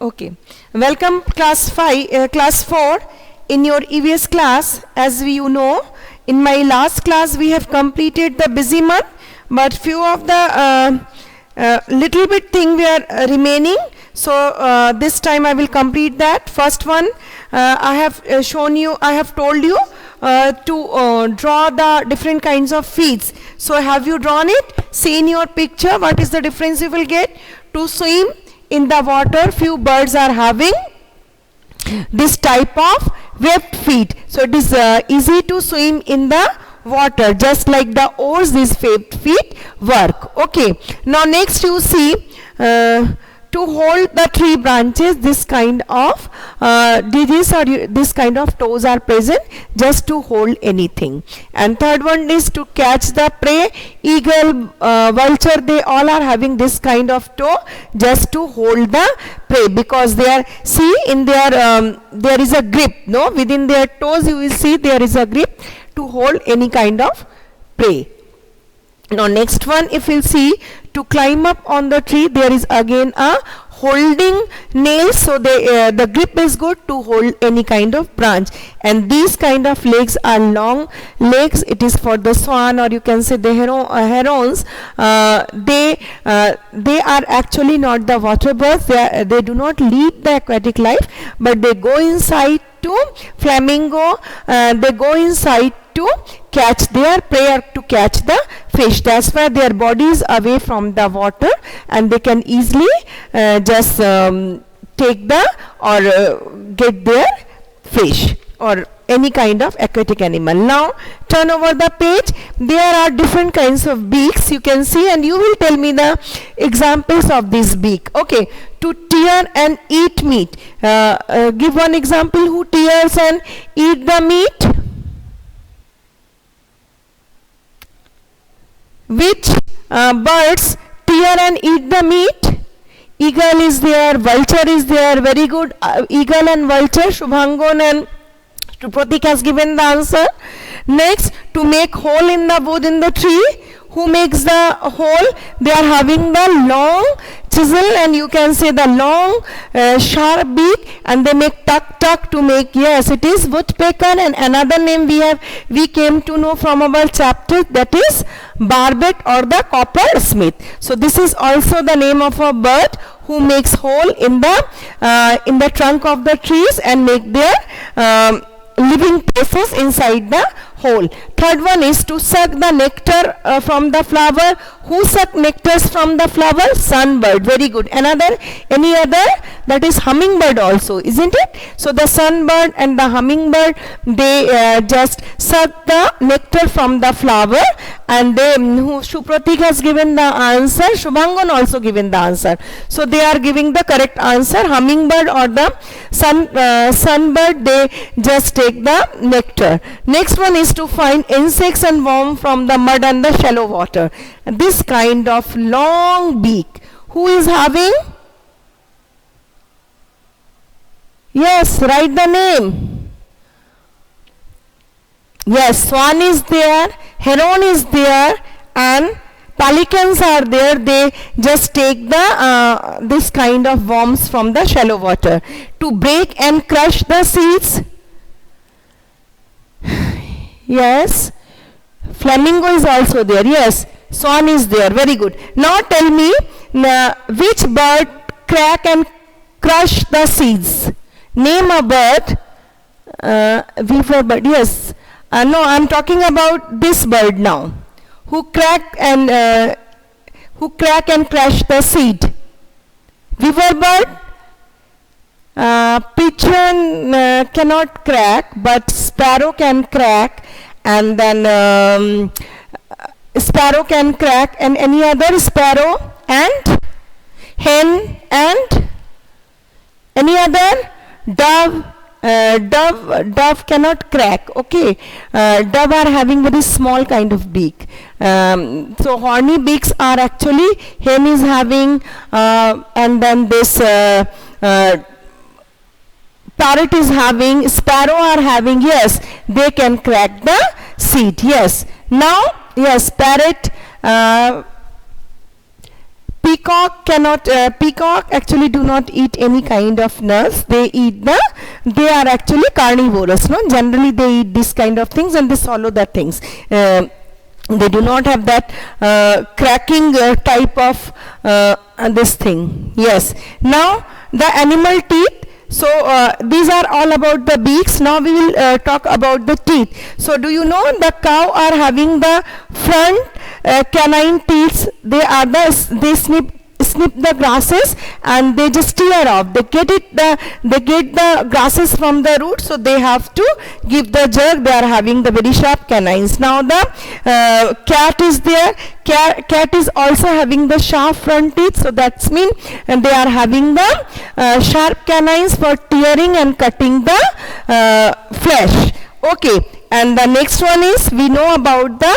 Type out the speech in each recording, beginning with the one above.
Okay. Welcome class 5, class 4 in your EVS class. As you know, in my last class we have completed the busy month, but few of the little bit thing we are remaining. So this time I will complete that. First one, I have shown you, I have told you to draw the different kinds of feeds. So have you drawn it? See in your picture what is the difference you will get. To swim in the water, few birds are having this type of webbed feet. So it is easy to swim in the water, just like the oars these webbed feet work. Okay. Now next you see to hold the tree branches, this kind of digits or this kind of toes are present just to hold anything. And third one is to catch the prey. Eagle, vulture, they all are having this kind of toe just to hold the prey, because they are, see in their there is a grip, no, within their toes you will see there is a grip to hold any kind of prey. Now next one, if you see, to climb up on the tree, there is again a holding nails, so they, the grip is good to hold any kind of branch. And these kind of legs are long legs. It is for the swan, or you can say the herons. They are actually not the water birds. They do not lead the aquatic life, but they go inside to flamingo. They go inside to catch their prey or to catch the fish. That's why their body is away from the water, and they can easily just take the or get their fish or any kind of aquatic animal. Now turn over the page. There are different kinds of beaks you can see, and you will tell me the examples of this beak. Okay. To tear and eat meat. Give one example who tears and eat the meat. Which birds tear and eat the meat? Eagle is there, vulture is there, very good. Eagle and vulture, Shubhangon and Pratik has given the answer. Next, to make hole in the wood in the tree. Who makes the hole? They are having the long chisel, and you can say the long sharp beak, and they make tuck tuck to make, yes, it is woodpecker. And another name we came to know from our chapter, that is barbet or the coppersmith. So this is also the name of a bird who makes hole in the trunk of the trees and make their living places inside the hole. Third one is to suck the nectar from the flower. Who suck nectars from the flower? Sunbird. Very good. Another, any other? That is hummingbird also, isn't it? So the sunbird and the hummingbird, they just suck the nectar from the flower, and they, Supratik has given the answer, Shubhangon also given the answer. So they are giving the correct answer. Hummingbird or the sunbird, they just take the nectar. Next one is to find insects and worms from the mud and the shallow water. This kind of long beak. Who is having? Yes, write the name. Yes, swan is there, heron is there, and pelicans are there. They just take the this kind of worms from the shallow water. To break and crush the seeds. Yes, flamingo is also there. Yes, swan is there. Very good. Now tell me, which bird crack and crush the seeds? Name a bird. Weaver bird. Yes. No, I am talking about this bird now. Who crack and crush the seed? Weaver bird. Pigeon cannot crack, but sparrow can crack. And then sparrow can crack, and any other? Sparrow and hen and any other? Dove. Dove cannot crack. Okay. Dove are having very small kind of beak. So horny beaks are actually, hen is having, and then this parrot is having, sparrow are having. Yes, they can crack the seed. Yes. Now, yes, parrot, peacock cannot, peacock actually do not eat any kind of nuts. They are actually carnivorous, no? Generally they eat this kind of things and they swallow the things. They do not have that cracking type of this thing. Yes. Now the animal teeth. So these are all about the beaks. Now we will talk about the teeth. So do you know the cow are having the front canine teeth? They snip the grasses and they just tear off. They get the grasses from the root, so they have to give the jerk. They are having the very sharp canines. Now the cat is there. Cat is also having the sharp front teeth, so that's mean and they are having the sharp canines for tearing and cutting the flesh. Okay, and the next one is, we know about the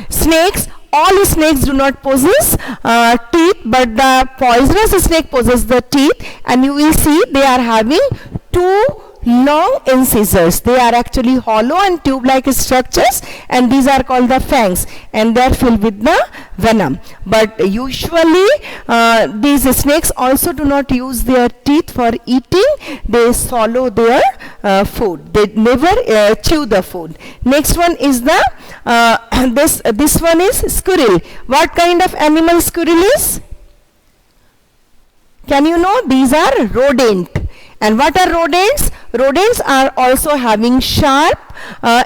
snakes. All snakes do not possess teeth, but the poisonous snake possesses the teeth, and you will see they are having two long incisors. They are actually hollow and tube-like structures, and these are called the fangs, and they are filled with the venom. But usually these snakes also do not use their teeth for eating. They swallow their food. They never chew the food. Next one is the this one is squirrel. What kind of animal squirrel is? Can you know? These are rodent. And what are rodents? Rodents are also having sharp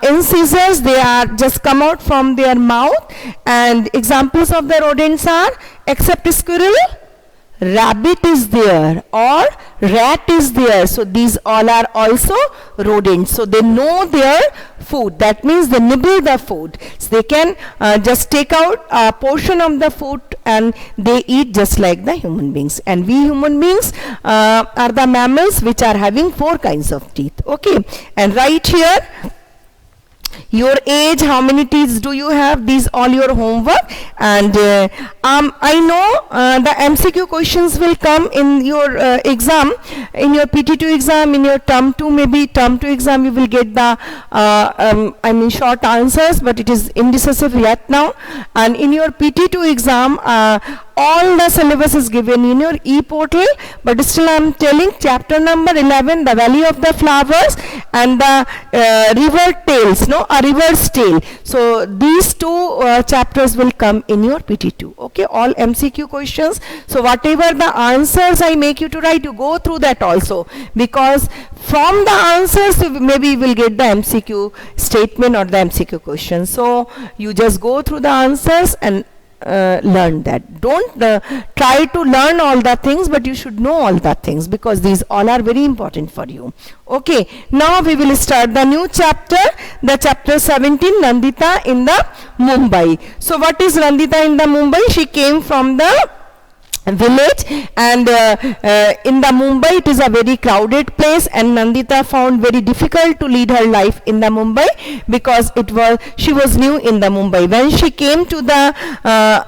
incisors. They are just come out from their mouth. And examples of the rodents are, except squirrel, rabbit is there or rat is there. So these all are also rodents. So they know their food. That means they nibble the food. So they can just take out a portion of the food and they eat just like the human beings. And we human beings are the mammals which are having 4 kinds of teeth. Okay. And right here, your age, how many teeth do you have? These all your homework. And I know the MCQ questions will come in your exam, in your PT2 exam, in your term 2, maybe term 2 exam you will get the short answers, but it is indecisive yet now. And in your PT2 exam, all the syllabus is given in your e-portal, but still I am telling chapter number 11, the valley of the flowers, and the river tales, no, a river's tale. So these 2 chapters will come in your PT2. Okay, all MCQ questions. So whatever the answers I make you to write, you go through that also, because from the answers maybe you will get the MCQ statement or the MCQ question. So you just go through the answers and learn that. Don't try to learn all the things, but you should know all the things, because these all are very important for you. Okay, now we will start the new chapter, the chapter 17, Nandita in the Mumbai. So what is Nandita in the Mumbai? She came from the village, and in the Mumbai it is a very crowded place, and Nandita found very difficult to lead her life in the Mumbai, because she was new in the Mumbai. When she came to the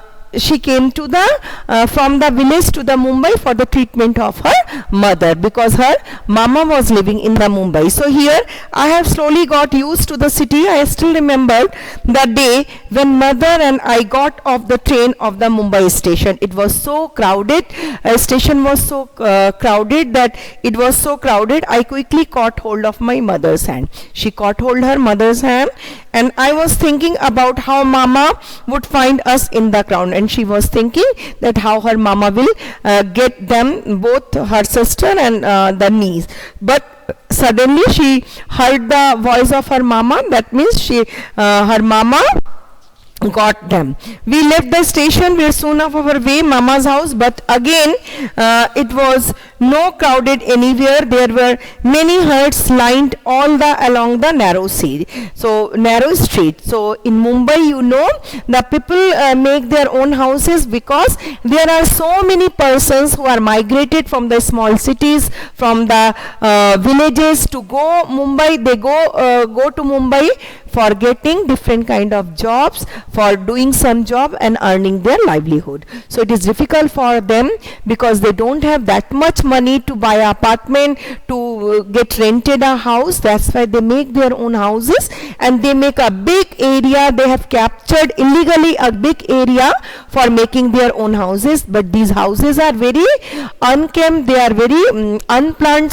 from the village to the Mumbai for the treatment of her mother, because her mama was living in the Mumbai. So here I have slowly got used to the city. I still remembered the day when mother and I got off the train of the Mumbai station. It was so crowded. Station was so crowded that it was so crowded. I quickly caught hold of my mother's hand. She caught hold her mother's hand, and I was thinking about how mama would find us in the crowd. And she was thinking that how her mama will get them, both her sister and the niece. But suddenly she heard the voice of her mama. That means her mama got them. We left the station. We were soon off our way, mama's house, but again it was no crowded anywhere. There were many huts lined all along the narrow street. So in Mumbai, you know, the people make their own houses because there are so many persons who are migrated from the small cities, from the villages to go Mumbai. They go to Mumbai for getting different kind of jobs, for doing some job and earning their livelihood. So it is difficult for them because they don't have that much money to buy an apartment, to get rented a house. That's why they make their own houses, and they make a big area. They have captured illegally a big area for making their own houses, but these houses are very unkempt. They are very unplanned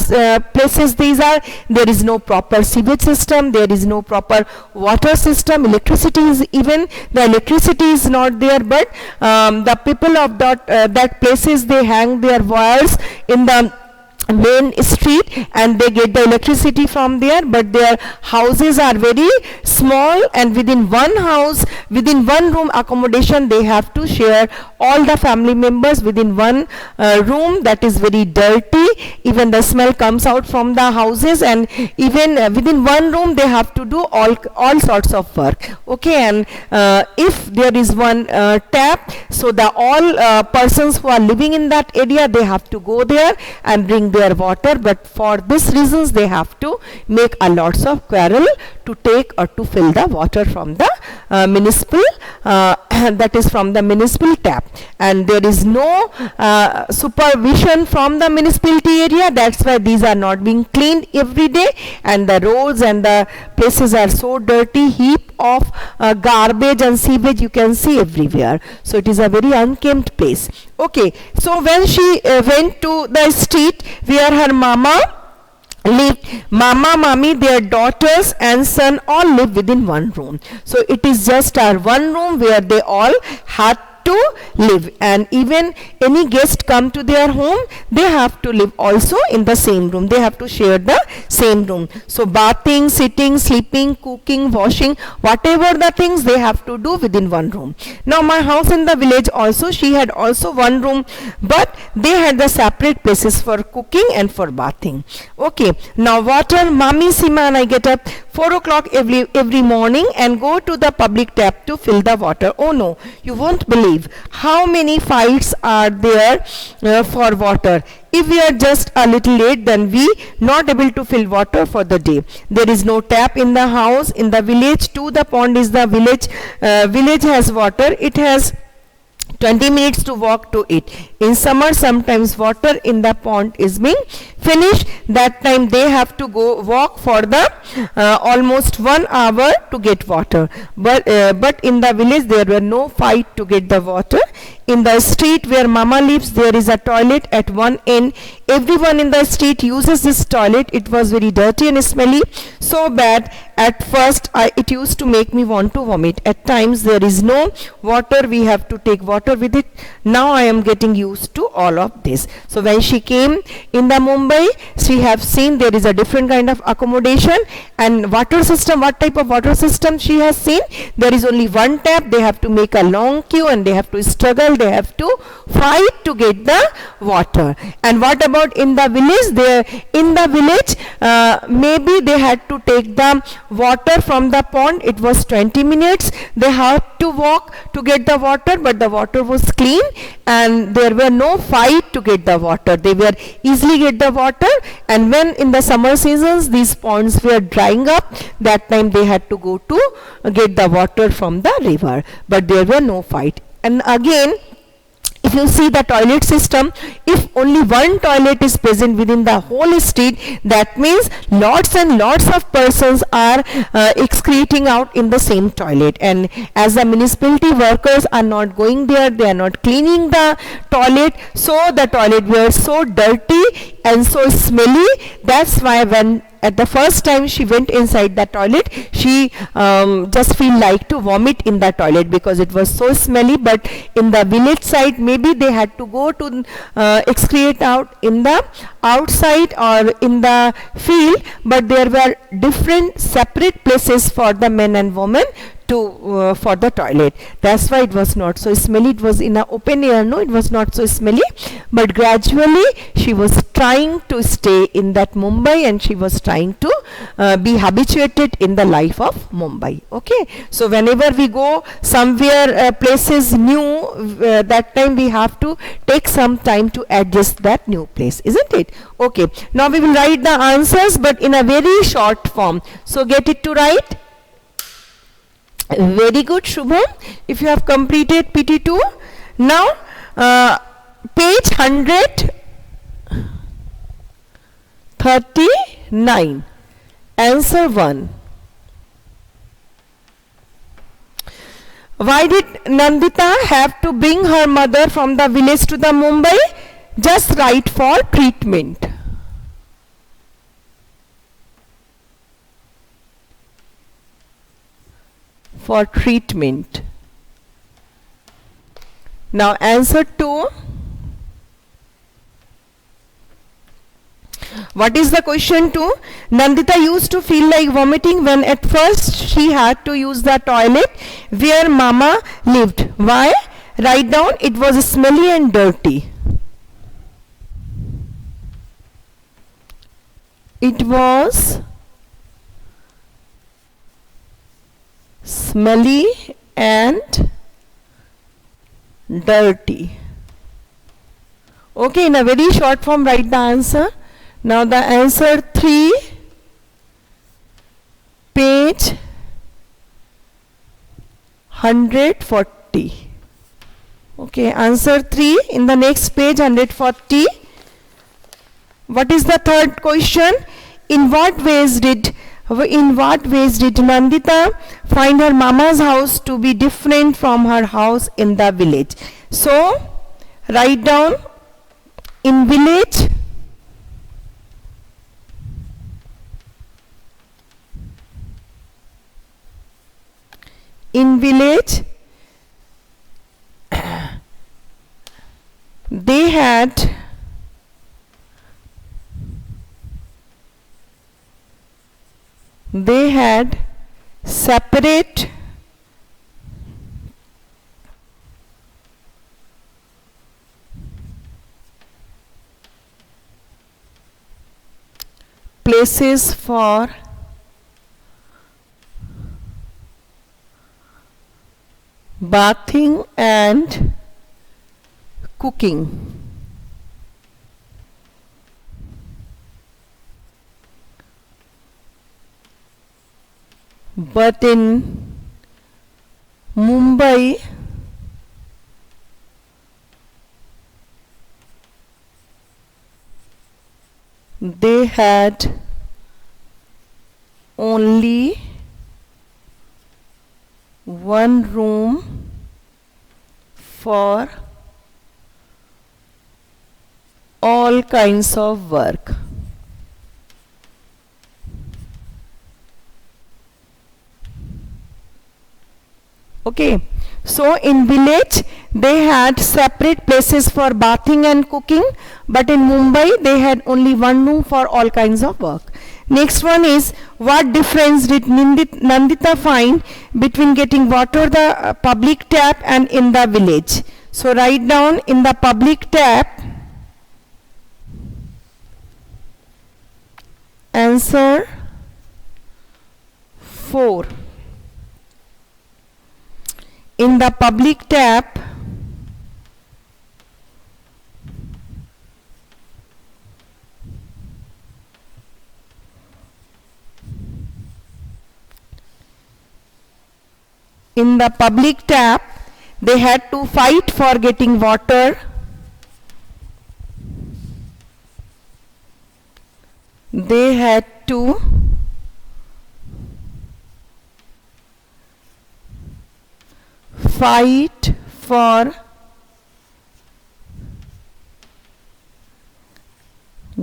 places. These are, there is no proper sewage system, there is no proper water system, electricity is, even the electricity is not there, but the people of that places, they hang their wires in the main street and they get the electricity from there, but their houses are very small, and within one house, within one room accommodation, they have to share all the family members within one room. That is very dirty. Even the smell comes out from the houses, and even within one room they have to do all sorts of work. Okay, and if there is one tap, so the all persons who are living in that area, they have to go there and bring their water, but for this reasons they have to make a lots of quarrel to take or to fill the water from the municipal that is from the municipal tap, and there is no supervision from the municipality area. That's why these are not being cleaned every day, and the roads and the places are so dirty, heap of garbage and sewage you can see everywhere. So it is a very unkempt place. Okay, so when she went to the street where her mama lived, mama, mommy, their daughters and son all live within one room. So it is just our one room where they all had to live, and even any guest come to their home, they have to live also in the same room. They have to share the same room. So bathing, sitting, sleeping, cooking, washing, whatever the things they have to do within one room. Now my house in the village also, she had also one room, but they had the separate places for cooking and for bathing. Okay, now water, mommy Sima and I get up 4 o'clock every morning and go to the public tap to fill the water. Oh no, you won't believe how many fights are there for water. If we are just a little late, then we not able to fill water for the day. There is no tap in the house. In the village, to the pond is the village. Village has water. It has 20 minutes to walk to it. In summer, sometimes water in the pond is being finished. That time they have to go walk for the almost 1 hour to get water. But in the village there were no fight to get the water. In the street where mama lives, there is a toilet at one end. Everyone in the street uses this toilet. It was very dirty and smelly, so bad. At first it used to make me want to vomit. At times there is no water, we have to take water with it. Now I am getting used to all of this. So when she came in the Mumbai, she have seen there is a different kind of accommodation and water system. What type of water system she has seen? There is only one tap. They have to make a long queue and they have to struggle. They have to fight to get the water. And what about in the village? There in the village, maybe they had to take the water from the pond. It was 20 minutes. They had to walk to get the water, but the water was clean and there were no fight to get the water. They were easily get the water, and when in the summer seasons these ponds were drying up, that time they had to go to get the water from the river, but there were no fight. And again, if you see the toilet system, if only one toilet is present within the whole street, that means lots and lots of persons are excreting out in the same toilet. And as the municipality workers are not going there, they are not cleaning the toilet, so the toilet were so dirty and so smelly. That's why when at the first time she went inside the toilet, she just feel like to vomit in the toilet because it was so smelly. But in the village side, maybe they had to go to excrete out in the outside or in the field, but there were different separate places for the men and women to for the toilet. That's why it was not so smelly. It was in an open air, no, it was not so smelly. But gradually she was trying to stay in that Mumbai, and she was trying to be habituated in the life of Mumbai. Okay, so whenever we go somewhere places new, that time we have to take some time to adjust that new place, isn't it? Okay, now we will write the answers, but in a very short form. So get it to write. Very good, Shubham. If you have completed PT2, now page 100. 39. Answer 1. Why did Nandita have to bring her mother from the village to the Mumbai? Just right for treatment. For treatment. Now answer 2. What is the question 2? Nandita used to feel like vomiting when at first she had to use the toilet where Mama lived. Why? Write down, it was smelly and dirty. It was smelly and dirty. Okay, in a very short form write the answer. Now the answer 3, page 140. Okay, answer 3 in the next page 140. What is the third question? In what ways did Nandita find her mama's house to be different from her house in the village? So write down, in village they had separate places for bathing and cooking. But in Mumbai, they had only one room for all kinds of work. Okay, so in village they had separate places for bathing and cooking, but in Mumbai they had only one room for all kinds of work. Next one is, what difference did Nandita find between getting water the public tap and in the village? So write down, in the public tap, answer 4. In the public tap, they had to fight for getting water. They had to fight for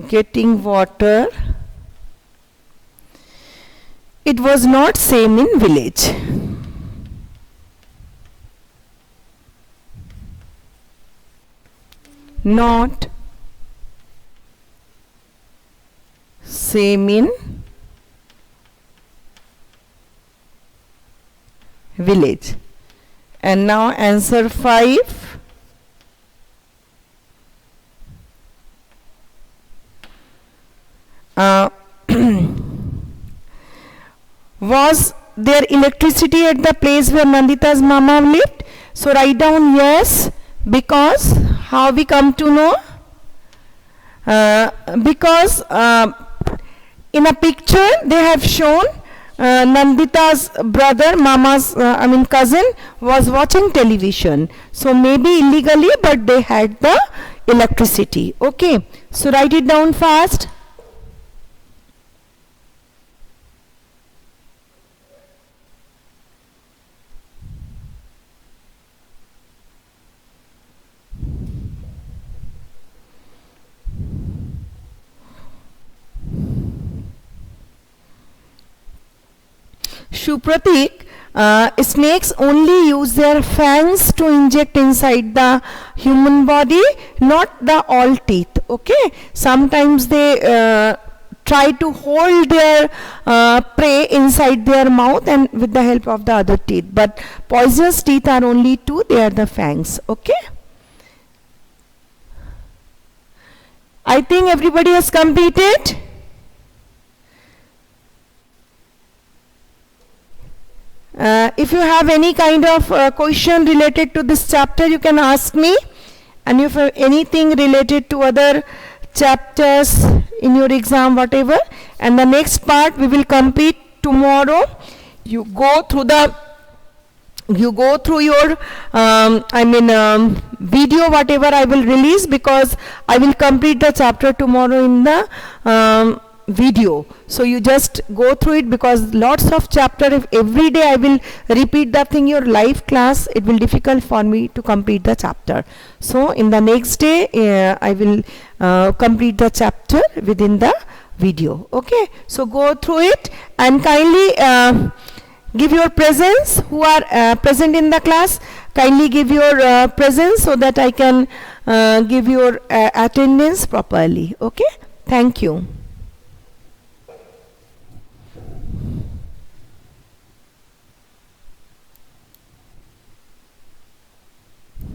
getting water. It was not same in village. Not same in village. And now answer 5. Was there electricity at the place where Nandita's mama lived? So write down yes, because how we come to know? Because in a picture they have shown Nandita's brother, mama's cousin was watching television. So maybe illegally, but they had the electricity. Okay, so write it down fast. Shupratik, snakes only use their fangs to inject inside the human body, not the all teeth. Okay, sometimes they try to hold their prey inside their mouth and with the help of the other teeth, but poisonous teeth are only two, they are the fangs. Okay, I think everybody has completed. If you have any kind of question related to this chapter, you can ask me, and if anything related to other chapters in your exam, whatever, and the next part we will complete tomorrow. You go through your video, whatever I will release, because I will complete the chapter tomorrow in the video. So you just go through it, because lots of chapter, if every day I will repeat that thing your live class, it will difficult for me to complete the chapter. So in the next day I will complete the chapter within the video. Okay, so go through it and kindly give your presence. Who are present in the class, kindly give your presence so that I can give your attendance properly. Okay, thank you.